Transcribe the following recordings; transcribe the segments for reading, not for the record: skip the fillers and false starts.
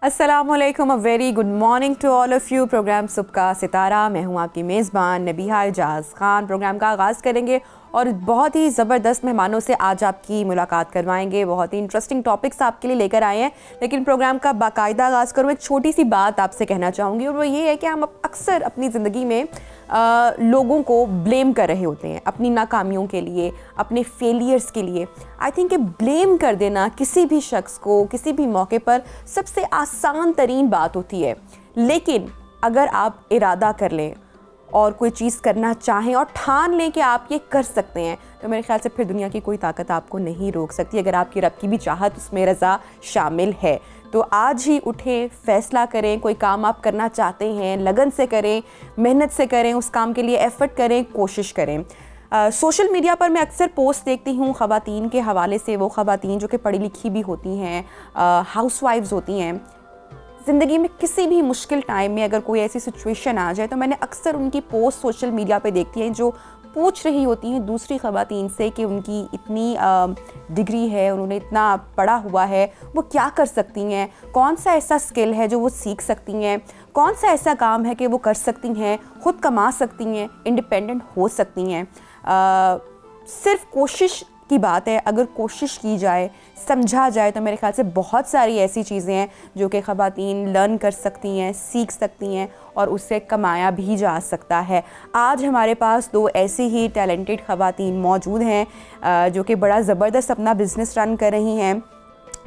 अस्सलामुअलैकुम, a very good morning to all of you. Program सुबह का सितारा, मैं हूँ आपकी मेज़बान नबीहा एजाज़ खान। प्रोग्राम का आगाज़ करेंगे और बहुत ही ज़बरदस्त मेहमानों से आज आपकी मुलाकात करवाएंगे। बहुत ही इंटरेस्टिंग टॉपिक्स आपके लिए लेकर आए हैं, लेकिन प्रोग्राम का बाकायदा आगाज़ करूँ एक छोटी सी बात आपसे कहना चाहूँगी, और वो ये है कि हम अक्सर अपनी ज़िंदगी में लोगों को ब्लेम कर रहे होते हैं अपनी नाकामियों के लिए, अपने फेलियर्स के लिए। आई थिंक कि ब्लेम कर देना किसी भी शख्स को किसी भी मौके पर सबसे आसान तरीन बात होती है, लेकिन अगर आप इरादा कर लें और कोई चीज़ करना चाहें और ठान लें कि आप ये कर सकते हैं, तो मेरे ख्याल से फिर दुनिया की कोई ताकत आपको नहीं रोक सकती, अगर आपकी रब की भी चाहत उसमें रज़ा शामिल है। तो आज ही उठें, फ़ैसला करें, कोई काम आप करना चाहते हैं लगन से करें, मेहनत से करें, उस काम के लिए एफ़र्ट करें, कोशिश करें। सोशल मीडिया पर मैं अक्सर पोस्ट देखती हूँ ख़वातीन के हवाले से, वो ख़वातीन जो कि पढ़ी लिखी भी होती हैं, हाउसवाइफ्स होती हैं। ज़िंदगी में किसी भी मुश्किल टाइम में अगर कोई ऐसी सिचुएशन आ जाए तो मैंने अक्सर उनकी पोस्ट सोशल मीडिया पे देखती हैं, जो पूछ रही होती हैं दूसरी ख़वातीन से कि उनकी इतनी डिग्री है, उन्होंने इतना पढ़ा हुआ है, वो क्या कर सकती हैं, कौन सा ऐसा स्किल है जो वो सीख सकती हैं, कौन सा ऐसा काम है कि वो कर सकती हैं, ख़ुद कमा सकती हैं, इंडिपेंडेंट हो सकती हैं। सिर्फ कोशिश की बात है, अगर कोशिश की जाए, समझा जाए, तो मेरे ख्याल से बहुत सारी ऐसी चीज़ें हैं जो कि ख़वातीन लर्न कर सकती हैं, सीख सकती हैं और उससे कमाया भी जा सकता है। आज हमारे पास दो ऐसी ही टैलेंटेड ख़वातीन मौजूद हैं जो कि बड़ा ज़बरदस्त अपना बिज़नेस रन कर रही हैं,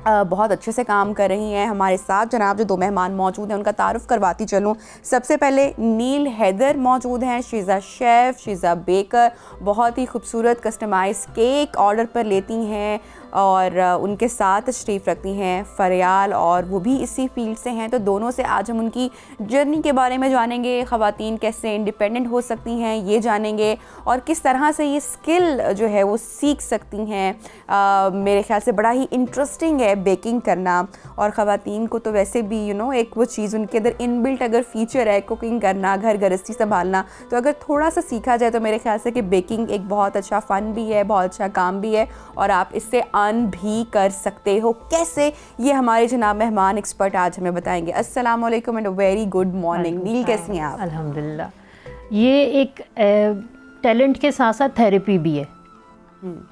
बहुत अच्छे से काम कर रही हैं। हमारे साथ जनाब जो दो मेहमान मौजूद हैं उनका तारुफ़ करवाती चलूँ। सबसे पहले नील हैदर मौजूद हैं, she is a chef, she is a baker, बहुत ही खूबसूरत कस्टमाइज़ केक ऑर्डर पर लेती हैं, और उनके साथ तशरीफ़ रखती हैं फ़रियाल, और वो भी इसी फील्ड से हैं। तो दोनों से आज हम उनकी जर्नी के बारे में जानेंगे, ख़वातीन कैसे इंडिपेंडेंट हो सकती हैं ये जानेंगे, और किस तरह से ये स्किल जो है वो सीख सकती हैं। मेरे ख़्याल से बड़ा ही इंटरेस्टिंग है बेकिंग करना, और ख़वातीन को तो वैसे भी एक वो चीज़ उनके अंदर इनबिल्ट अगर फ़ीचर है कुकिंग करना, घर गृहस्थी संभालना, तो अगर थोड़ा सा सीखा जाए तो मेरे ख्याल से कि बेकिंग एक बहुत अच्छा फ़न भी है, बहुत अच्छा काम भी है, और आप इससे अर्न भी कर सकते हो। कैसे, ये हमारे जनाब मेहमान एक्सपर्ट आज हमें बताएंगे। अस्सलाम वालेकुम एंड वेरी गुड मॉर्निंग। नील, कैसी हैं आप? अल्हम्दुलिल्लाह। ये एक टैलेंट के साथ साथ थेरेपी भी है।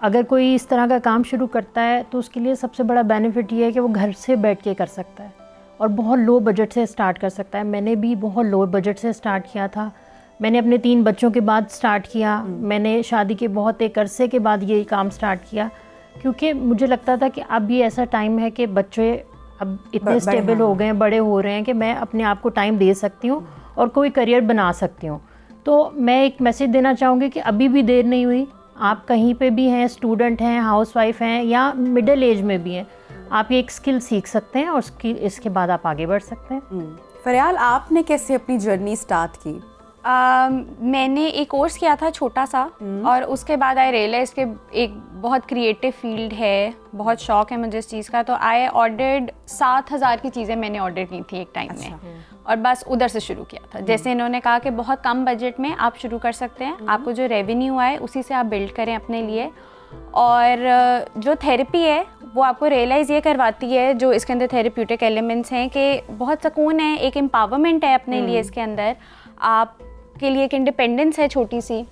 अगर कोई इस तरह का काम शुरू करता है तो उसके लिए सबसे बड़ा बेनिफिट ये है कि वो घर से बैठ के कर सकता है और बहुत लो बजट से स्टार्ट कर सकता है। मैंने भी बहुत लो बजट से स्टार्ट किया था। मैंने अपने 3 बच्चों के बाद स्टार्ट किया। मैंने शादी के बहुत एक अरसे के बाद ये काम स्टार्ट किया, क्योंकि मुझे लगता था कि अब ये ऐसा टाइम है कि बच्चे अब इतने स्टेबल हो गए हैं, बड़े हो रहे हैं कि मैं अपने आप को टाइम दे सकती हूँ और कोई करियर बना सकती हूँ। तो मैं एक मैसेज देना चाहूँगी कि अभी भी देर नहीं हुई। आप कहीं पे भी हैं, स्टूडेंट हैं, हाउसवाइफ हैं या मिडिल एज में भी हैं, आप ये एक स्किल सीख सकते हैं और इसके बाद आप आगे बढ़ सकते हैं। फ़रियाल, आपने कैसे अपनी जर्नी स्टार्ट की? मैंने एक कोर्स किया था छोटा सा, और उसके बाद आई रियलाइज़ कि एक बहुत क्रिएटिव फील्ड है, बहुत शौक है मुझे इस चीज़ का। तो आई ऑर्डर्ड 7,000 की चीज़ें मैंने ऑर्डर की थी एक टाइम में, और बस उधर से शुरू किया था। जैसे इन्होंने कहा कि बहुत कम बजट में आप शुरू कर सकते हैं, आपको जो रेवेन्यू आए उसी से आप बिल्ड करें अपने लिए। और जो थेरेपी है वो आपको रियलाइज़ ये करवाती है, जो इसके अंदर थेरेप्यूटिक एलिमेंट्स हैं, कि बहुत सुकून है, एक एम्पावरमेंट है अपने लिए इसके अंदर, आप के लिए एक इंडिपेंडेंस है छोटी सी।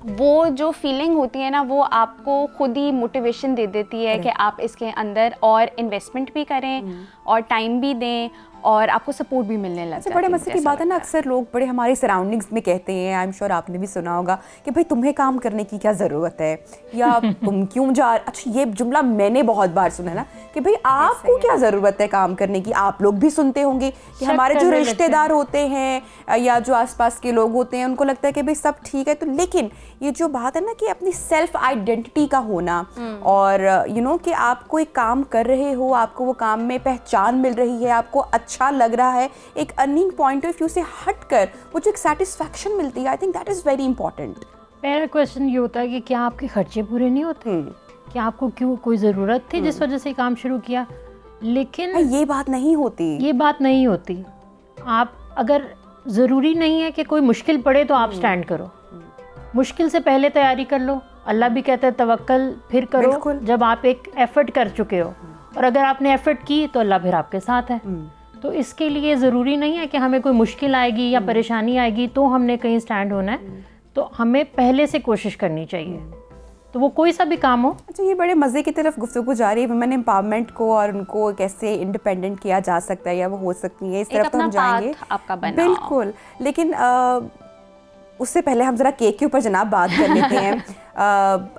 वो जो फीलिंग होती है ना, वो आपको खुद ही मोटिवेशन दे देती है कि आप इसके अंदर और इन्वेस्टमेंट भी करें और टाइम भी दें, और आपको सपोर्ट भी मिलने लग जाता है। बड़े मज़े की बात है ना, अक्सर लोग बड़े हमारे सराउंडिंग्स में कहते हैं, आई एम श्योर आपने भी सुना होगा, कि भाई तुम्हें काम करने की क्या ज़रूरत है, या तुम क्यों जा। अच्छा, ये जुमला मैंने बहुत बार सुना है ना, कि भाई आपको क्या ज़रूरत है काम करने की। आप लोग भी सुनते होंगे कि हमारे जो रिश्तेदार होते हैं या जो आसपास के लोग होते हैं उनको लगता है कि भाई सब ठीक है। तो लेकिन ये जो बात है ना कि अपनी सेल्फ आइडेंटिटी का होना, और कि आप कोई काम कर रहे हो, आपको वो काम में पहचान मिल रही है, आपको अच्छा लग रहा है, एक अर्निंग पॉइंट ऑफ व्यू से हटकर वो जो एक सेटिस्फैक्शन मिलती है, I think that is very important. मेरा क्वेश्चन ये होता है कि क्या आपके खर्चे पूरे नहीं होते? क्या आपको क्यों कोई ज़रूरत थी जिस वजह से काम शुरू किया? लेकिन ये बात नहीं होती, ये बात नहीं होती। आप अगर ज़रूरी नहीं है कि कोई मुश्किल पड़े तो आप स्टैंड करो, मुश्किल से पहले तैयारी कर लो। अल्लाह भी कहता है तवक्कल फिर करो, जब आप एक एफर्ट कर चुके हो, और अगर आपने एफर्ट की तो अल्लाह फिर आपके साथ है। तो इसके लिए ज़रूरी नहीं है कि हमें कोई मुश्किल आएगी या परेशानी आएगी तो हमने कहीं स्टैंड होना है, तो हमें पहले से कोशिश करनी चाहिए, तो वो कोई सा भी काम हो। अच्छा, ये बड़े मज़े की तरफ गुफ्तगू जा रही है वुमेन एम्पावरमेंट को और उनको कैसे इंडिपेंडेंट किया जा सकता है या वो हो सकती है, इस तरफ तो हम जाएंगे आपका बना बिल्कुल। लेकिन उससे पहले हम ज़रा केक के ऊपर जनाब बात कर लेते हैं।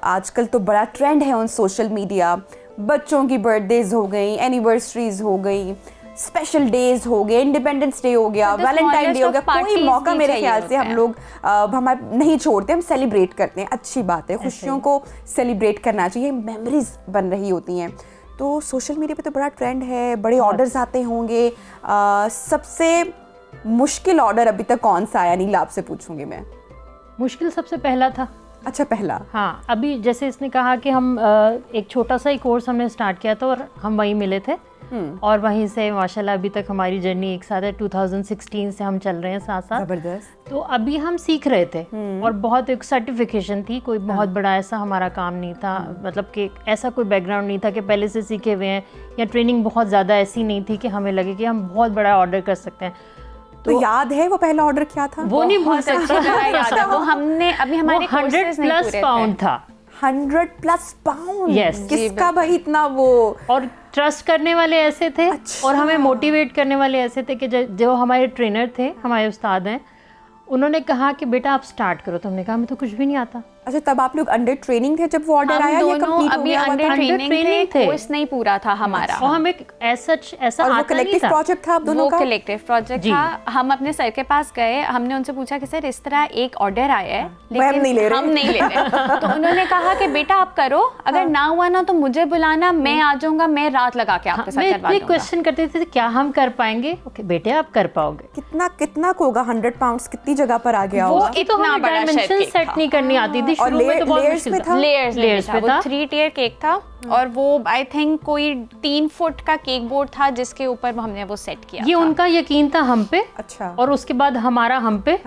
आजकल तो बड़ा ट्रेंड है ऑन सोशल मीडिया, बच्चों की बर्थडेज हो गई, एनिवर्सरीज हो गई, स्पेशल डेज हो गए, इंडिपेंडेंस डे हो गया, वैलेंटाइन डे हो गया, कोई मौका मेरे ख्याल से हम लोग हमारे नहीं छोड़ते, हम सेलिब्रेट करते हैं। अच्छी बात है, खुशियों को सेलिब्रेट करना चाहिए, मेमोरीज बन रही होती हैं। तो सोशल मीडिया पे तो बड़ा ट्रेंड है, बड़े ऑर्डर्स आते होंगे। सबसे मुश्किल ऑर्डर अभी तक कौन सा आया? नीला आपसे पूछूंगी मैं। मुश्किल सबसे पहला था। अच्छा, पहला। हाँ, अभी जैसे इसने कहा कि हम एक छोटा सा ही कोर्स हमने स्टार्ट किया था और हम वहीं मिले थे, और वहीं से माशाल्लाह अभी तक हमारी जर्नी एक साथ है। 2016 से हम चल रहे हैं साथ साथ। जबरदस्त। तो अभी हम सीख रहे थे और बहुत एक सर्टिफिकेशन थी, कोई बहुत बड़ा ऐसा हमारा काम नहीं था, मतलब कि ऐसा कोई बैकग्राउंड नहीं था कि पहले से सीखे हुए हैं, या ट्रेनिंग बहुत ज़्यादा ऐसी नहीं थी कि हमें लगे कि हम बहुत बड़ा ऑर्डर कर सकते हैं। तो याद है वो पहला ऑर्डर क्या था? वो नहीं भूल सकता। याद है वो हमने अभी हमारे 100+ पाउंड था। 100+ पाउंड? Yes. किसका भाई इतना वो? और ट्रस्ट करने वाले ऐसे थे। अच्छा। और हमें मोटिवेट करने वाले ऐसे थे कि जो हमारे ट्रेनर थे, हमारे उस्ताद हैं, उन्होंने कहा कि बेटा आप स्टार्ट करो। तो हमने कहा हमें तो कुछ भी नहीं आता। अच्छा, तब आप लोग अंडर ट्रेनिंग थे जब वो ऑर्डर आया? हम दोनों अभी अंडर ट्रेनिंग थे, कोर्स नहीं पूरा था हमारा। और हमें ऐसा और वो आता नहीं कलेक्टिव था। प्रोजेक्ट था आप दोनों का? वो कलेक्टिव प्रोजेक्ट था। हम अपने सर के पास गए, हमने उनसे पूछा कि सर इस तरह एक ऑर्डर आया है लेकिन हम नहीं ले रहे। तो उन्होंने कहा कि बेटा आप करो, अगर ना हुआ ना तो मुझे बुलाना, मैं आ जाऊंगा, मैं रात लगा के आपके साथ करवा दूंगा। क्वेश्चन करते थे क्या हम कर पाएंगे? ओके बेटे आप कर पाओगे। कितना को होगा 100 पाउंड्स? कितनी जगह पर आ गया होगा? वो तो हमें डायमेंशन सेट नहीं करनी आती थी शुरू में, तो बहुत मुश्किल था। लेयर्स में था। 3 टियर केक था और वो आई थिंक कोई 3 फुट का केक बोर्ड था जिसके ऊपर हमने वो सेट किया। ये उनका यकीन था हम पे। अच्छा। और उसके बाद हमारा हम पे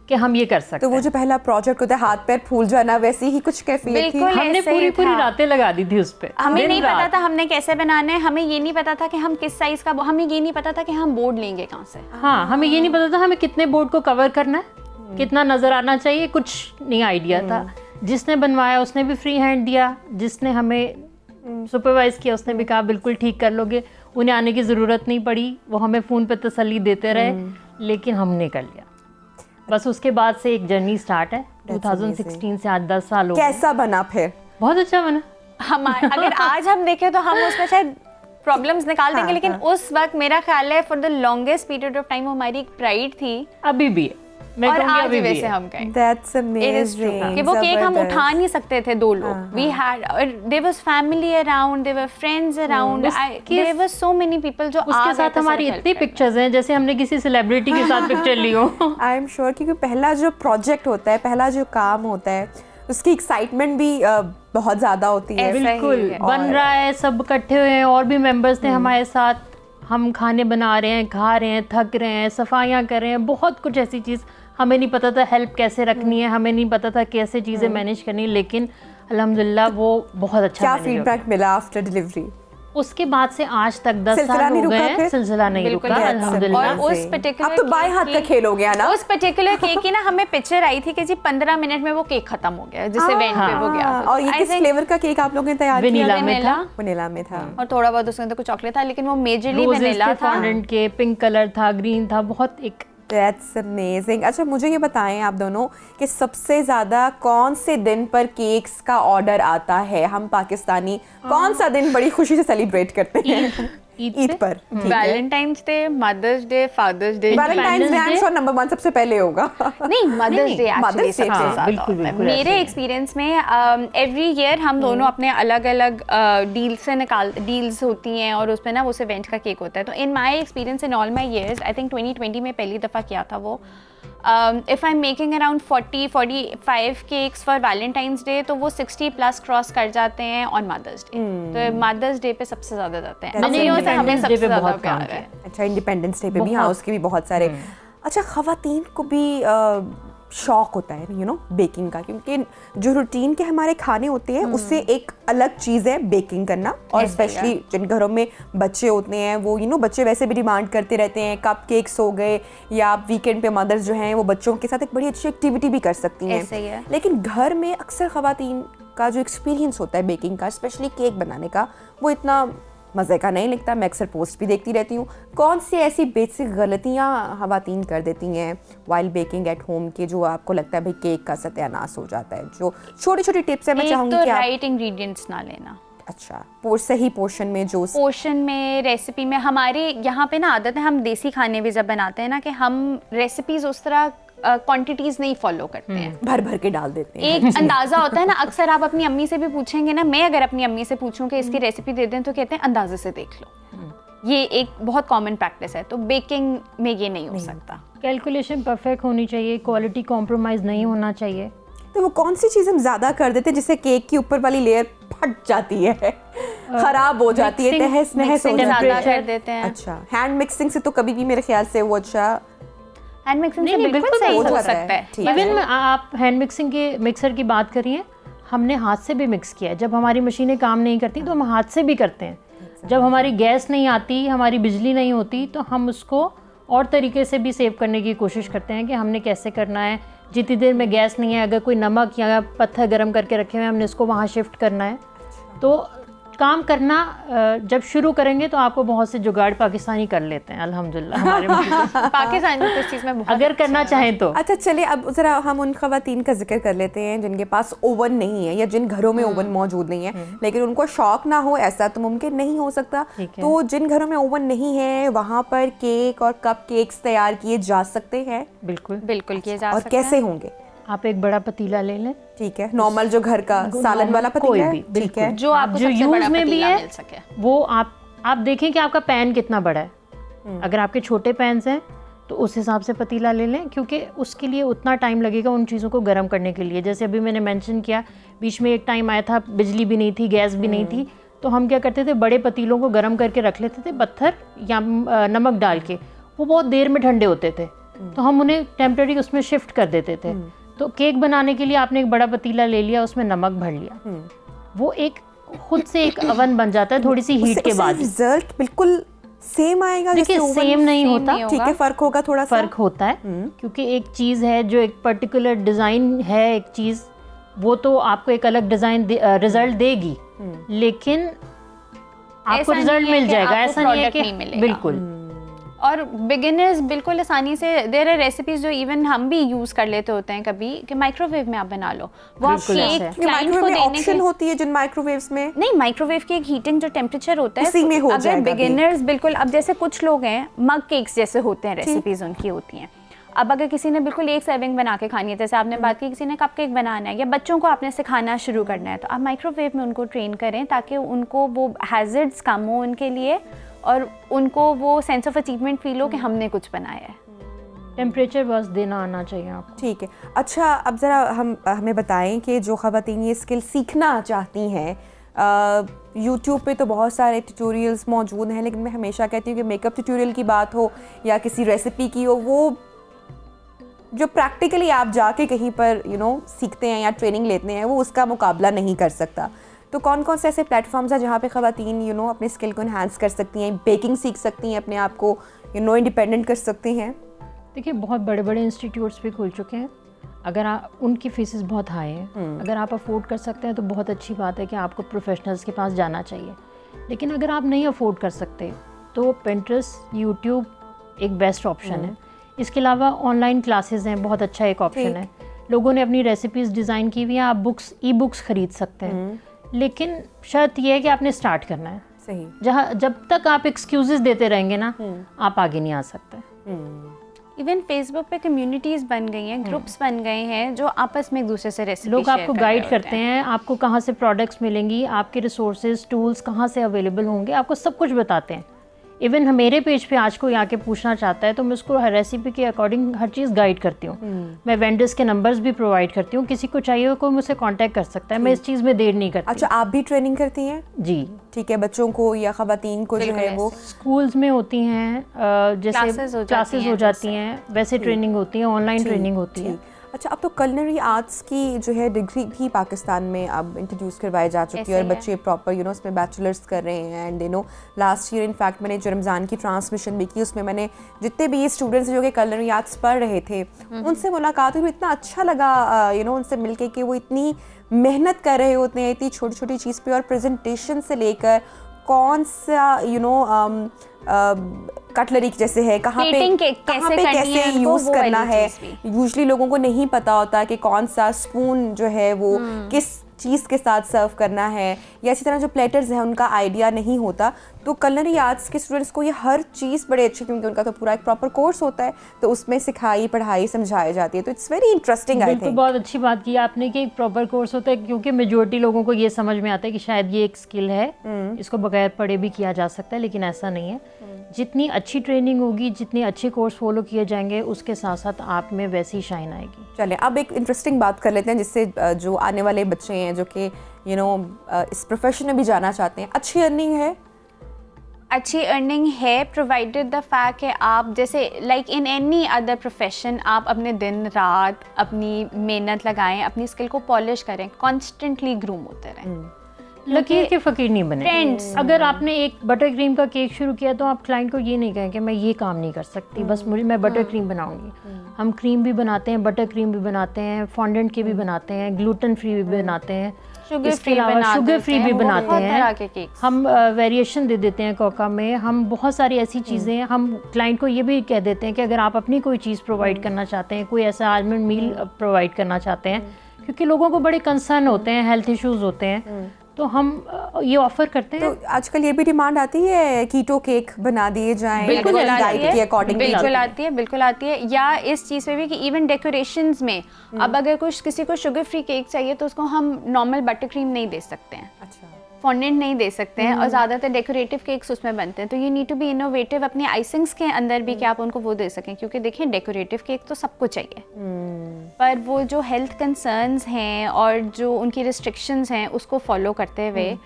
कि हम ये कर सकते तो वो जो पहला प्रोजेक्ट होता है हाथ पैर फूल जाना, वैसी ही कुछ कैफियत थी। हमने पूरी रातें लगा दी थी उस पे। हमें नहीं पता था हमने कैसे बनाना है, हमें ये नहीं पता था कि हम किस साइज का, हमें ये नहीं पता था कि हम बोर्ड लेंगे कहाँ से। हाँ, हमें ये नहीं पता था हमें कितने बोर्ड को कवर करना है, कितना नजर आना चाहिए, कुछ नहीं आइडिया था। जिसने बनवाया उसने भी फ्री हैंड दिया, जिसने हमें सुपरवाइज किया उसने भी कहा बिल्कुल ठीक कर लोगे, उन्हें आने की ज़रूरत नहीं पड़ी, वो हमें फ़ोन पे तसल्ली देते रहे, लेकिन हमने कर लिया। बस उसके बाद से एक जर्नी स्टार्ट है। 2016 से आज 10 साल हो गए। कैसा बना फिर? बहुत अच्छा बना। अगर आज हम देखें तो हम उसमें शायद प्रॉब्लम्स निकाल देंगे, लेकिन उस वक्त मेरा ख्याल है for the longest period of time हमारी एक प्राइड थी। अभी भी है, मैं और कहूँगी आज अभी भी वैसे है। हम कहें That's amazing. कि वो केक हम उठा नहीं सकते थे 2 लोग। We had there was family around, there were friends around, there were so many people जो उसके साथ हमारी इतनी पिक्चर्स हैं जैसे हमने किसी सेलिब्रिटी के साथ पिक्चर ली हो। आई एम श्योर, क्योंकि पहला जो प्रोजेक्ट होता है, पहला जो काम होता है, उसकी एक्साइटमेंट भी बहुत ज्यादा होती है। बिल्कुल बन रहा है, सब इकट्ठे हुए हैं, और भी मेंबर्स थे हमारे साथ, हम खाने बना रहे हैं, खा रहे हैं, थक रहे हैं, सफाइयाँ कर रहे हैं, बहुत कुछ ऐसी चीज़ हमें नहीं पता था हेल्प कैसे रखनी है, हमें नहीं पता था कैसे चीज़ें मैनेज करनी है, लेकिन अल्हम्दुलिल्लाह वो बहुत अच्छा। क्या फीडबैक मिला आफ्टर डिलीवरी? उसके बाद से आज तक 10 साल हो गए हैं, सिलसिला नहीं रुका अल्हम्दुलिल्लाह। और उस पर्टिकुलर अब तो बाएं हाथ का खेल हो गया ना। उस पर्टिकुलर केक की ना हमें पिक्चर आई थी कि जी 15 मिनट में वो केक खत्म हो गया, जिससे वेंट पे वो गया। और ये किस फ्लेवर का केक आप लोगों ने तैयार किया? वनीला में था। और थोड़ा बहुत उसके अंदर कुछ चॉकलेट था, लेकिन वो मेजरली वनीला था। फॉन्डेंट के पिंक कलर था, ग्रीन था, बहुत एक। That's amazing. अच्छा, मुझे ये बताएं आप दोनों कि सबसे ज़्यादा कौन से दिन पर केक्स का ऑर्डर आता है? हम पाकिस्तानी कौन सा दिन बड़ी खुशी से सेलिब्रेट करते हैं? ईद पर। Valentine's day, Mother's day, Father's day. Valentine's day I am sure number 1 सबसे पहले होगा। नहीं, मदर्स डे Mother's Day, बिल्कुल बिल्कुल। मेरे एक्सपीरियंस में एवरी ईयर हम दोनों अपने अलग अलग डील्स होती हैं और उसमें ना उस इवेंट का केक होता है। तो in my experience in all my years, I think 2020 में पहली दफ़ा किया था वो। If I am making around 40-45 cakes for Valentine's day, तो वो 60+ क्रॉस कर जाते हैं ऑन मदर्स डे। तो मदर्स डे पे सबसे ज़्यादा जाते हैं। हमें सबसे ज़्यादा प्यार है। अच्छा, इंडिपेंडेंस डे पे भी, हाँ, उसके भी बहुत सारे। अच्छा, ख़वातीन को भी शौक होता है बेकिंग का, क्योंकि जो रूटीन के हमारे खाने होते हैं उससे एक अलग चीज़ है बेकिंग करना। और स्पेशली जिन घरों में बच्चे होते हैं वो बच्चे वैसे भी डिमांड करते रहते हैं, कप केक्स हो गए, या आप वीकेंड पे मदर्स जो हैं वो बच्चों के साथ एक बड़ी अच्छी एक्टिविटी भी कर सकती हैं। लेकिन घर में अक्सर ख़वातीन का जो एक्सपीरियंस होता है बेकिंग का, स्पेशली केक बनाने का, वो इतना मज़े का नहीं लगता। मैं अक्सर पोस्ट भी देखती रहती हूँ। कौन सी ऐसी बेसिक गलतियाँ ख़वातीन कर देती हैं वाइल बेकिंग एट होम के, जो आपको लगता है भाई केक का सत्यानाश हो जाता है? जो छोटी छोटी टिप्स है मैं चाहूँगी कि राइट इंग्रेडिएंट्स ना लेना। अच्छा, सही पोर्शन में, जो पोर्शन में, रेसिपी में। हमारे यहाँ पे ना आदत है, हम देसी खाने भी जब बनाते हैं ना, कि हम रेसिपीज उस तरह क्वांटिटीज नहीं फॉलो करते हैं, भर भर के डाल देते हैं। एक अंदाजा होता है ना। अक्सर आप अपनी अम्मी से भी पूछेंगे ना, मैं अगर अपनी अम्मी से पूछूं कि इसकी रेसिपी दे दें तो कहते हैं अंदाजे से देख लो। ये एक बहुत कॉमन प्रैक्टिस है। तो बेकिंग में ये नहीं हो सकता। कैलकुलेशन परफेक्ट होनी चाहिए, क्वालिटी कॉम्प्रोमाइज़ नहीं होना चाहिए। तो वो कौन सी चीज़ हम ज़्यादा कर देते हैं जिससे केक की ऊपर वाली लेयर फट जाती है, खराब हो जाती है, तहस नहस हो जाती है? कर देते हैं। अच्छा, हैंड मिक्सिंग से तो कभी भी मेरे ख्याल से वो अच्छा हैंड मिक्सिंग से बिल्कुल सही हो सकता है। इवन आप हैंड मिक्सिंग के मिक्सर की बात करिए, हमने हाथ से भी मिक्स किया है। जब हमारी मशीनें काम नहीं करती तो हम हाथ से भी करते हैं। जब हमारी गैस नहीं आती, हमारी बिजली नहीं होती, तो हम उसको और तरीके से भी सेव करने की कोशिश करते हैं कि हमने कैसे करना है। जितनी देर में गैस नहीं है, अगर कोई नमक या पत्थर गर्म करके रखे हुए हैं, हमने उसको वहाँ शिफ्ट करना है। तो काम करना जब शुरू करेंगे तो आपको बहुत से जुगाड़ पाकिस्तानी कर लेते हैं अल्हम्दुलिल्लाह। हमारे पाकिस्तानी तो इस चीज़ में बहुत अगर करना चाहें तो। अच्छा, चलिए अब ज़रा हम उन ख़वातीन का जिक्र कर लेते हैं जिनके पास ओवन नहीं है, या जिन घरों में ओवन मौजूद नहीं है, लेकिन उनको शौक ना हो, ऐसा तो मुमकिन नहीं हो सकता। तो जिन घरों में ओवन नहीं है वहाँ पर केक और कप केक्स तैयार किए जा सकते हैं? बिल्कुल बिल्कुल किए जा और सकते हैं। कैसे होंगे? आप एक बड़ा पतीला ले लें, ठीक है, नॉर्मल जो घर का सालन वाला पतीला है, ठीक है, जो आपको जो सबसे बड़ा यूज में भी पतीला है मिल सके। वो आप देखें कि आपका पैन कितना बड़ा है। अगर आपके छोटे पैन्स हैं तो उस हिसाब से पतीला ले लें, क्योंकि उसके लिए उतना टाइम लगेगा उन चीज़ों को गर्म करने के लिए। जैसे अभी मैंने मेंशन किया, बीच में एक टाइम आया था बिजली भी नहीं थी, गैस भी नहीं थी, तो हम क्या करते थे, बड़े पतीलों को गर्म करके रख लेते थे पत्थर या नमक डाल के। वो बहुत देर में ठंडे होते थे, तो हम उन्हें टेम्परेरी उसमें शिफ्ट कर देते थे। तो केक बनाने के लिए आपने एक बड़ा पतीला ले लिया, उसमें नमक भर लिया, वो एक खुद से एक अवन बन जाता है थोड़ी सी हीट के बाद। रिजल्ट बिल्कुल सेम आएगा? देखिए सेम नहीं होता, ठीक है, फर्क होगा, थोड़ा सा फर्क होता है, क्योंकि एक चीज़ है जो एक पर्टिकुलर डिज़ाइन है, एक चीज़ वो तो आपको एक अलग डिज़ाइन रिजल्ट देगी, लेकिन आपको रिजल्ट मिल जाएगा, ऐसा नहीं है कि बिल्कुल। और बिगिनर्स बिल्कुल आसानी से, देयर आर रेसिपीज जो इवन हम भी यूज कर लेते होते हैं कभी, कि माइक्रोवेव में आप बना लो। वो आप केक क्लाइंट को देने ऑप्शन होती है जिन माइक्रोवेव्स में, नहीं, माइक्रोवेव की एक हीटिंग जो टेम्परेचर होता है उसी में हो अगर बिगिनर्स बिल्कुल, अब जैसे कुछ लोग हैं मग केक्स जैसे होते हैं, रेसिपीज उनकी होती हैं। अब अगर किसी ने बिल्कुल एक सर्विंग बना के खानी है, जैसे आपने बात की, किसी ने कप केक बनाना है या बच्चों को आपने सिखाना शुरू करना है, तो आप माइक्रोवेव में उनको ट्रेन करें ताकि उनको वो हैजर्ड्स कम हो उनके लिए, और उनको वो सेंस ऑफ अचीवमेंट फील हो कि हमने कुछ बनाया है। टेम्परेचर बस देना आना चाहिए आपको। ठीक है। अच्छा, अब ज़रा हमें बताएं कि जो ख़वातीन ये स्किल सीखना चाहती हैं, यूट्यूब पे तो बहुत सारे ट्यूटोरियल्स मौजूद हैं, लेकिन मैं हमेशा कहती हूँ कि मेकअप ट्यूटोरियल की बात हो या किसी रेसिपी की हो, वो जो प्रैक्टिकली आप जाके कहीं पर सीखते हैं या ट्रेनिंग लेते हैं, वो उसका मुकाबला नहीं कर सकता। तो कौन कौन से ऐसे प्लेटफॉर्म्स हैं जहाँ पे ख़वातीन अपने स्किल को इन्हांस कर सकती हैं, बेकिंग सीख सकती हैं, अपने आप को इंडिपेंडेंट कर सकती हैं? देखिए बहुत बड़े बड़े इंस्टीट्यूट्स भी खुल चुके हैं। अगर आप, उनकी फीसेस बहुत हाई हैं, अगर आप अफोर्ड कर सकते हैं तो बहुत अच्छी बात है कि आपको प्रोफेशनल्स के पास जाना चाहिए। लेकिन अगर आप नहीं अफोर्ड कर सकते तो पिंटरेस्ट, यूट्यूब एक बेस्ट ऑप्शन है। इसके अलावा ऑनलाइन क्लासेस हैं, बहुत अच्छा एक ऑप्शन है। लोगों ने अपनी रेसिपीज़ डिज़ाइन की हुई हैं, आप ई बुक्स ख़रीद सकते हैं, लेकिन शर्त यह है कि आपने स्टार्ट करना है। सही। जब तक आप एक्सक्यूजेस देते रहेंगे ना, आप आगे नहीं आ सकते। इवन फेसबुक पे कम्युनिटीज़ बन गई हैं, ग्रुप्स बन गए हैं जो आपस में एक दूसरे से रेसिपी लोग आपको गाइड करते हैं, आपको कहाँ से प्रोडक्ट्स मिलेंगी, आपके रिसोर्सेज टूल्स कहाँ से अवेलेबल होंगे, आपको सब कुछ बताते हैं। इवन मेरे पेज पे आज कोई आके पूछना चाहता है तो मैं उसको हर रेसिपी के अकॉर्डिंग हर चीज़ गाइड करती हूँ। मैं वेंडर्स के नंबर्स भी प्रोवाइड करती हूँ, किसी को चाहिए हो कोई मुझसे कांटेक्ट कर सकता है, मैं इस चीज़ में देर नहीं करती। अच्छा, आप भी ट्रेनिंग करती हैं? जी ठीक है, बच्चों को या ख़वातीन को जो है वो स्कूल्स में होती हैं, जैसे क्लासेस हो जाती हैं, वैसे ट्रेनिंग होती है, ऑनलाइन ट्रेनिंग होती है। अच्छा, अब तो कलनरी आर्ट्स की जो है डिग्री भी पाकिस्तान में अब इंट्रोड्यूस करवाई जा चुकी है और बच्चे प्रॉपर उसमें बैचलर्स कर रहे हैं। एंड लास्ट ईयर इनफैक्ट मैंने जो रमज़ान की ट्रांसमिशन भी की, उसमें मैंने जितने भी स्टूडेंट्स जो कि कलनरी आर्ट्स पढ़ रहे थे उनसे मुलाकात हुई, इतना अच्छा लगा उनसे मिलके कि वो इतनी मेहनत कर रहे होते हैं इतनी छोटी छोटी चीज़ पे, और प्रेजेंटेशन से लेकर कौन सा कटलरी जैसे है, कहाँ पे कैसे यूज़ करना है। यूजुअली लोगों को नहीं पता होता कि कौन सा स्पून जो है वो किस चीज़ के साथ सर्व करना है, या इसी तरह जो प्लेटर्स हैं उनका आइडिया नहीं होता। तो कलनरी आर्ट्स के स्टूडेंट्स को ये हर चीज़ बड़े अच्छे, क्योंकि उनका तो पूरा एक प्रॉपर कोर्स होता है, तो उसमें सिखाई पढ़ाई समझाई जाती है। तो it's very interesting. I think बहुत अच्छी बात की आपने कि एक प्रॉपर कोर्स होता है, क्योंकि मेजोरिटी लोगों को ये समझ में आता है कि शायद ये एक स्किल है, इसको बगैर पढ़े भी किया जा सकता है, लेकिन ऐसा नहीं है। जितनी अच्छी ट्रेनिंग होगी, जितने अच्छे कोर्स फॉलो किए जाएंगे, उसके साथ साथ आप में वैसी शाइन आएगी। चले अब एक इंटरेस्टिंग बात कर लेते हैं, जिससे जो आने वाले बच्चे हैं जो कि इस प्रोफेशन में भी जाना चाहते हैं। अच्छी अर्निंग है? अच्छी अर्निंग है, प्रोवाइडेड द फैक्ट कि आप जैसे like in any other profession आप अपने दिन रात अपनी मेहनत लगाएं, अपनी स्किल को पॉलिश करें, कॉन्स्टेंटली ग्रूम होते रहें। लकीर के फ़कीर नहीं बने। अगर आपने एक बटर क्रीम का केक शुरू किया तो आप क्लाइंट को ये नहीं कहें कि मैं ये काम नहीं कर सकती, बस मैं बटर क्रीम बनाऊंगी। हम क्रीम भी बनाते हैं, बटर क्रीम भी बनाते हैं, फॉन्डेंट के भी बनाते हैं, ग्लूटेन फ्री भी बनाते हैं, शुगर फ्री भी बनाते हैं। हम वेरिएशन दे देते हैं कोका में। हम बहुत सारी ऐसी चीज़ें हैं, हम क्लाइंट को ये भी कह देते हैं कि अगर आप अपनी कोई चीज़ प्रोवाइड करना चाहते हैं, कोई ऐसा आलमंड मील प्रोवाइड करना चाहते हैं, क्योंकि लोगों को बड़े कंसर्न होते हैं, हेल्थ इश्यूज होते हैं, तो हम ये ऑफर करते हैं। तो आजकल ये भी डिमांड आती है कीटो केक बना दिए जाएं, बिल्कुल आती है। या इस चीज़ पे भी कि इवन डेकोरेशंस में अब अगर किसी को शुगर फ्री केक चाहिए तो उसको हम नॉर्मल बटर क्रीम नहीं दे सकते हैं, अच्छा फॉन्डेंट नहीं दे सकते हैं, और ज़्यादातर डेकोरेटिव केक्स उसमें बनते हैं। तो ये नीड टू बी इनोवेटिव अपनी आइसिंग्स के अंदर भी कि आप उनको वो दे सकें, क्योंकि देखिए डेकोरेटिव केक तो सबको चाहिए, पर वो जो हेल्थ कंसर्न्स हैं और जो उनकी रिस्ट्रिक्शंस हैं उसको फॉलो करते हुए,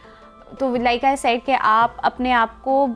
तो लाइक आई सेड कि आप अपने आप को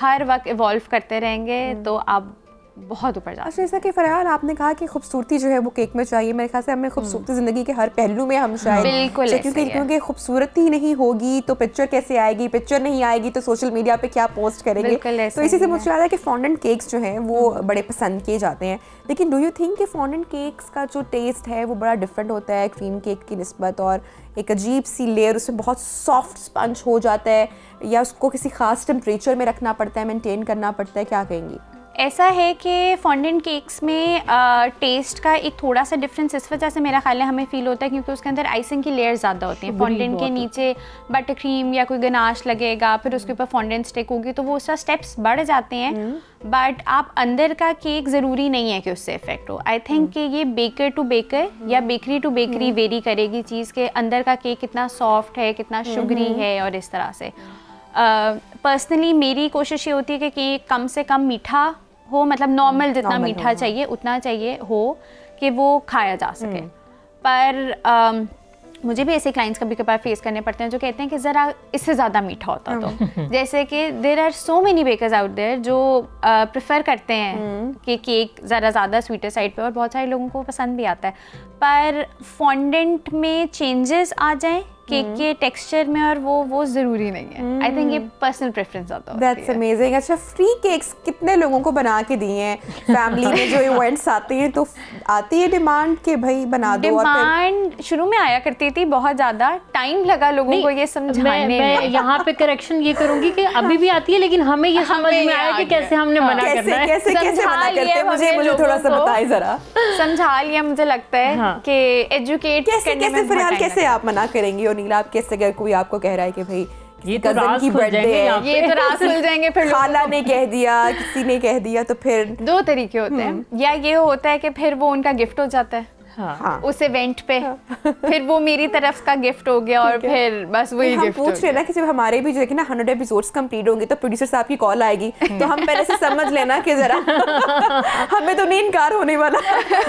हर वक्त इवॉल्व करते रहेंगे तो आप बहुत ऊपर जाते हैं। जैसा कि फरहान आपने कहा कि खूबसूरती जो है वो केक में चाहिए, मेरे ख्याल से हमें खूबसूरती ज़िंदगी के हर पहलू में हम शायद क्योंकि खूबसूरती नहीं होगी तो पिक्चर कैसे आएगी, पिक्चर नहीं आएगी तो सोशल मीडिया पे क्या पोस्ट करेंगे। तो इसी से मुझे याद है कि फॉन्डेंट केक्स जो हैं वो बड़े पसंद किए जाते हैं। लेकिन डू यू थिंक कि फॉन्डेंट केक्स का जो टेस्ट है वो बड़ा डिफरेंट होता है क्रीम केक की निस्बत, और एक अजीब सी लेयर, उसमें बहुत सॉफ्ट स्पंज हो जाता है, या उसको किसी खास टेम्परेचर में रखना पड़ता है, मेंटेन करना पड़ता है, क्या कहेंगी? ऐसा है कि फॉन्डेंट केक्स में टेस्ट का एक थोड़ा सा डिफरेंस इस वजह से मेरा ख्याल है हमें फील होता है क्योंकि उसके अंदर आइसिंग की लेयर ज़्यादा होती है। फॉन्डेंट के नीचे बटर क्रीम या कोई गनाश लगेगा, फिर उसके ऊपर फॉन्डेंट स्टिक होगी, तो वो उसका स्टेप्स बढ़ जाते हैं। बट आप अंदर का केक ज़रूरी नहीं है कि उससे इफेक्ट हो। आई थिंक कि ये बेकर टू बेकर या बेकरी टू बेकरी वेरी करेगी चीज़ के अंदर का केक कितना सॉफ्ट है, कितना शुगरी है, और इस तरह से पर्सनली मेरी कोशिश ये होती है कि केक कम से कम मीठा हो, मतलब नॉर्मल जितना मीठा चाहिए उतना चाहिए हो कि वो खाया जा सके। पर मुझे भी ऐसे क्लाइंट्स कभी कभार फेस करने पड़ते हैं जो कहते हैं कि ज़रा इससे ज़्यादा मीठा होता तो जैसे कि there are so many bakers out there जो प्रेफर करते हैं कि केक ज़रा ज़्यादा स्वीटर साइड पे, और बहुत सारे लोगों को पसंद भी आता है। पर फॉन्डेंट में चेंजेस आ जाएं केक के टेक्सचर में, और वो ज़रूरी नहीं है। आई थिंक ये पर्सनल प्रेफरेंस आता है। That's amazing. अच्छा, फ्री केक्स कितने लोगों को बना के दिए हैं फैमिली में जो इवेंट्स आते हैं, तो आती है डिमांड कि भाई बना दो? डिमांड शुरू में आया करती थी, बहुत ज़्यादा टाइम लगा लोगों को ये समझाने में। मैं यहाँ पे करेक्शन ये करूँगी कि अभी भी आती है, लेकिन हमें ये समझ में आया कि कैसे हमने मना करना है, कैसे मना करते हैं। मुझे थोड़ा सा बताइए ज़रा। समझा लिया, मुझे लगता है कि एजुकेट कैसे आप मना करेंगी? और नीला, आप कैसे, अगर कोई आपको कह रहा है कि भाई ये तो राज खुल जाएंगे, ये तो राज खुल जाएंगे, फिर खाला ने कह दिया, किसी ने कह दिया, तो फिर दो तरीके होते हैं। या ये होता है कि फिर वो उनका गिफ्ट हो जाता है उस इवेंट पे, फिर वो मेरी तरफ का गिफ्ट हो गया, और फिर बस वही गिफ्ट पूछ रहे ना कि जब हमारे भी जो है ना 100 एपिसोड्स कंप्लीट होंगे तो प्रोड्यूसर साहब की कॉल आएगी, तो हम पहले से समझ लेना कि जरा हमें तो नहीं इनकार होने वाला।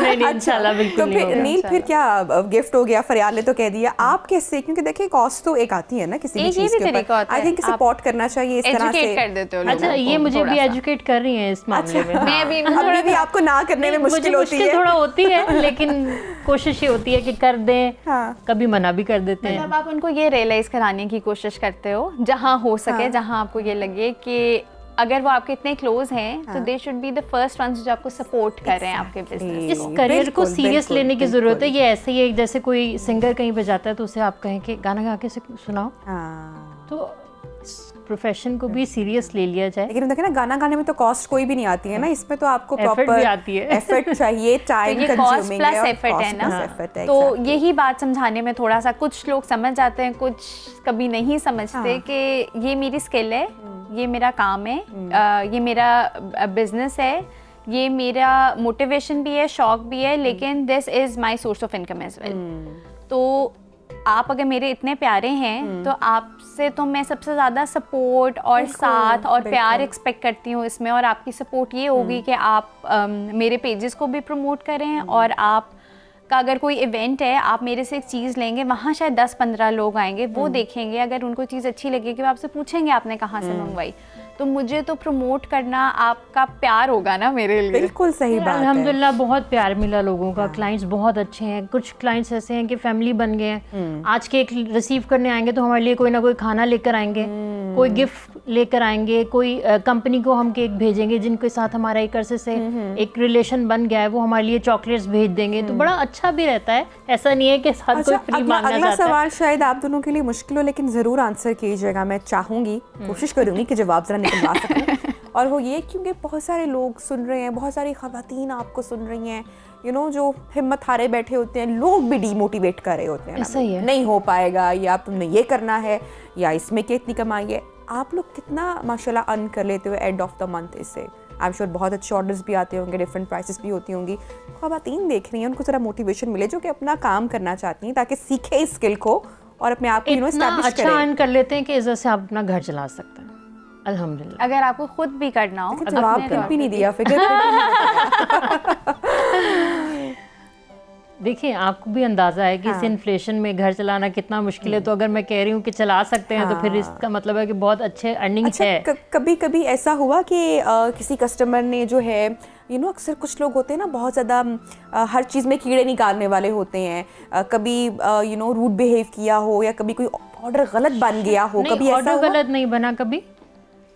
नहीं, इंशाल्लाह बिल्कुल तो फिर नील, फिर क्या गिफ्ट हो गया, फरियाल ने तो कह दिया, आप कैसे? क्योंकि देखिए कॉस्ट तो एक आती है ना किसी भी चीज के ऊपर। आई थिंक सपोर्ट करना चाहिए इस तरह से। कर देते हो। अच्छा, ये मुझे भी एजुकेट कर रही है इस मामले में। मैं भी आपको ना करने में मुश्किल होती है, थोड़ा होती है, लेकिन कोशिश ये होती है कि कर दें, हाँ। कभी मना भी कर देते हैं। मतलब आप उनको ये रियलाइज़ कराने की कोशिश करते हो जहाँ हो सके, हाँ। जहाँ आपको ये लगे कि अगर वो आपके इतने क्लोज हैं तो they should be the first ones जो आपको सपोर्ट कर रहे हैं आपके बिजनेस इस को। करियर को बिल्कुल, सीरियस बिल्कुल, लेने की ज़रूरत है। बिल्कुल। ये ऐसे ही है जैसे कोई सिंगर कहीं पे जाता है तो उसे आप कहें कि गाना गा के सुनाओ, हाँ। तो प्रोफेशन को भी सीरियस ले लिया जाए। लेकिन देखिए ना, गाना गाने में तो कॉस्ट कोई भी नहीं आती है ना, इसमें तो आपको Effort प्रॉपर भी आती है। एफर्ट चाहिए, टाइम तो ये कॉस्ट कंज्यूमिंग प्लस एफर्ट है ना, तो यही बात समझाने में थोड़ा सा कुछ लोग समझ जाते हैं, कुछ कभी नहीं समझते हाँ। कि ये मेरी स्किल है, ये मेरा काम है, ये मेरा बिजनेस है, ये मेरा मोटिवेशन भी है, शौक भी है, लेकिन this is my source of income as well. तो आप अगर मेरे इतने प्यारे हैं तो आपसे तो मैं सबसे ज़्यादा सपोर्ट और साथ और प्यार एक्सपेक्ट करती हूँ इसमें, और आपकी सपोर्ट ये होगी कि आप मेरे पेजेस को भी प्रमोट करें, और आप का अगर कोई इवेंट है, आप मेरे से एक चीज़ लेंगे, वहाँ शायद 10-15 लोग आएंगे, वो देखेंगे, अगर उनको चीज़ अच्छी लगेगी वो आपसे पूछेंगे आपने कहाँ से मंगवाई, तो मुझे तो प्रमोट करना आपका प्यार होगा ना मेरे लिए। बिल्कुल सही बात है। अल्हम्दुलिल्लाह बहुत प्यार मिला लोगों का, क्लाइंट्स बहुत अच्छे हैं। कुछ क्लाइंट्स ऐसे हैं कि फैमिली बन गए हैं, आज केक रिसीव करने आएंगे तो हमारे लिए कोई ना कोई खाना लेकर आएंगे, कोई गिफ्ट लेकर आएंगे, कोई कंपनी को हम केक भेजेंगे जिनके साथ हमारा एक अरसे से एक रिलेशन बन गया है, वो हमारे लिए चॉकलेट्स भेज देंगे, तो बड़ा अच्छा भी रहता है। ऐसा नहीं है कि हर कोई फ्री मांगना अगला चाहता है। सवाल शायद आप दोनों के लिए मुश्किल हो, लेकिन ज़रूर आंसर कीजिएगा, मैं चाहूँगी, कोशिश करूँगी कि जवाब ज़रा निकलवा सकूँ। और वो ये क्योंकि बहुत सारे लोग सुन रहे हैं, बहुत सारी खवातीन आपको सुन रही हैं, यू नो, जो हिम्मत हारे बैठे होते हैं, लोग भी डीमोटिवेट कर रहे होते हैं ना, ऐसा ही है। नहीं हो पाएगा, या तुमने ये करना है, या इसमें कितनी कमाई है। आप लोग कितना माशाल्लाह अर्न कर लेते हो एंड ऑफ द मंथ इससे? आई एम श्योर बहुत अच्छे ऑर्डर्स भी आते होंगे, डिफरेंट प्राइसेस भी होती होंगी। खवातीन देख रही हैं, उनको ज़रा मोटिवेशन मिले जो कि अपना काम करना चाहती हैं, ताकि सीखे इस स्किल को और अपने आप को इतना एस्टैब्लिश अच्छा करें। अर्न कर लेते हैं कि इज़्ज़त से आप अपना घर चला सकते हैं, अल्हम्दुलिल्लाह। अगर आपको खुद भी करना हो, जवाब अपने फिर तौर भी नहीं पे दिया, फिगर देखिए आपको भी अंदाज़ा है कि इस इन्फ्लेशन में घर चलाना कितना मुश्किल है, तो अगर मैं कह रही हूँ कि चला सकते हैं तो फिर इसका मतलब है कि बहुत अच्छे अर्निंग अच्छा, है। कभी कभी ऐसा हुआ कि किसी कस्टमर ने जो है, यू नो, अक्सर कुछ लोग होते हैं ना बहुत ज़्यादा हर चीज़ में कीड़े निकालने वाले होते हैं, कभी यू नो रूड बिहेव किया हो, या कभी कोई ऑर्डर गलत बन गया हो, कभी ऐसा ऑर्डर हुआ? गलत नहीं बना कभी,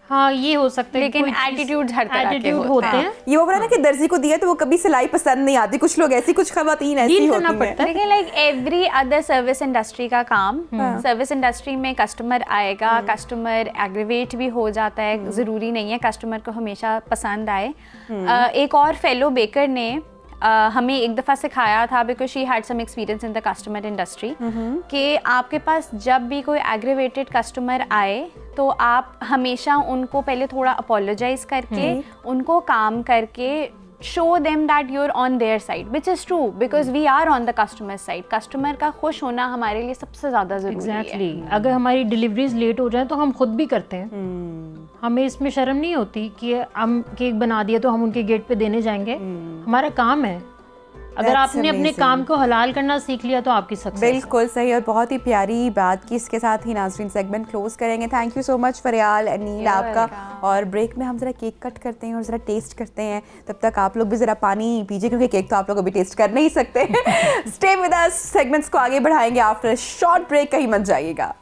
हाँ ये हो सकता है, लेकिन एटीट्यूड हर तरह के एटीट्यूड होते होते हैं। ये वो बोला ना कि दर्जी को दिया तो वो कभी सिलाई पसंद नहीं आती, कुछ लोग ऐसी, कुछ खवातीन ऐसी डील होती करना हैं। पड़ता है। लेकिन like every other service industry का काम, सर्विस इंडस्ट्री में कस्टमर आएगा, कस्टमर एग्रीवेट भी हो जाता है, ज़रूरी नहीं है कस्टमर को हमेशा पसंद आए। एक और फेलो बेकर ने हमें एक दफ़ा सिखाया था, because she had some experience in the customer industry, कि आपके पास जब भी कोई एग्रीवेटेड कस्टमर आए तो आप हमेशा उनको पहले थोड़ा अपोलोजाइज करके, उनको काम करके show them that you're on their side, which is true because we are on the customer side. Customer का खुश होना हमारे लिए सबसे ज़्यादा ज़रूरी है। एग्जैक्टली, अगर हमारी डिलीवरीज लेट हो जाए तो हम खुद भी करते हैं, हमें इसमें शर्म नहीं होती कि हम केक बना दिए तो हम उनके गेट पे देने जाएंगे, हमारा काम है। अगर That's आपने अपने amazing. काम को हलाल करना सीख लिया तो आपकी सक्सेस है। बिल्कुल सही, और बहुत ही प्यारी बात की। इसके साथ ही नाज़रीन सेगमेंट क्लोज करेंगे। थैंक यू सो मच फरियाल अनील आपका, और ब्रेक में हम ज़रा केक कट करते हैं और ज़रा टेस्ट करते हैं। तब तक आप लोग भी ज़रा पानी पीजिए, क्योंकि केक तो आप लोग अभी टेस्ट कर नहीं सकते। स्टे विद अस, सेगमेंट्स को आगे बढ़ाएंगे आफ्टर शॉर्ट ब्रेक, कहीं मत जाइएगा।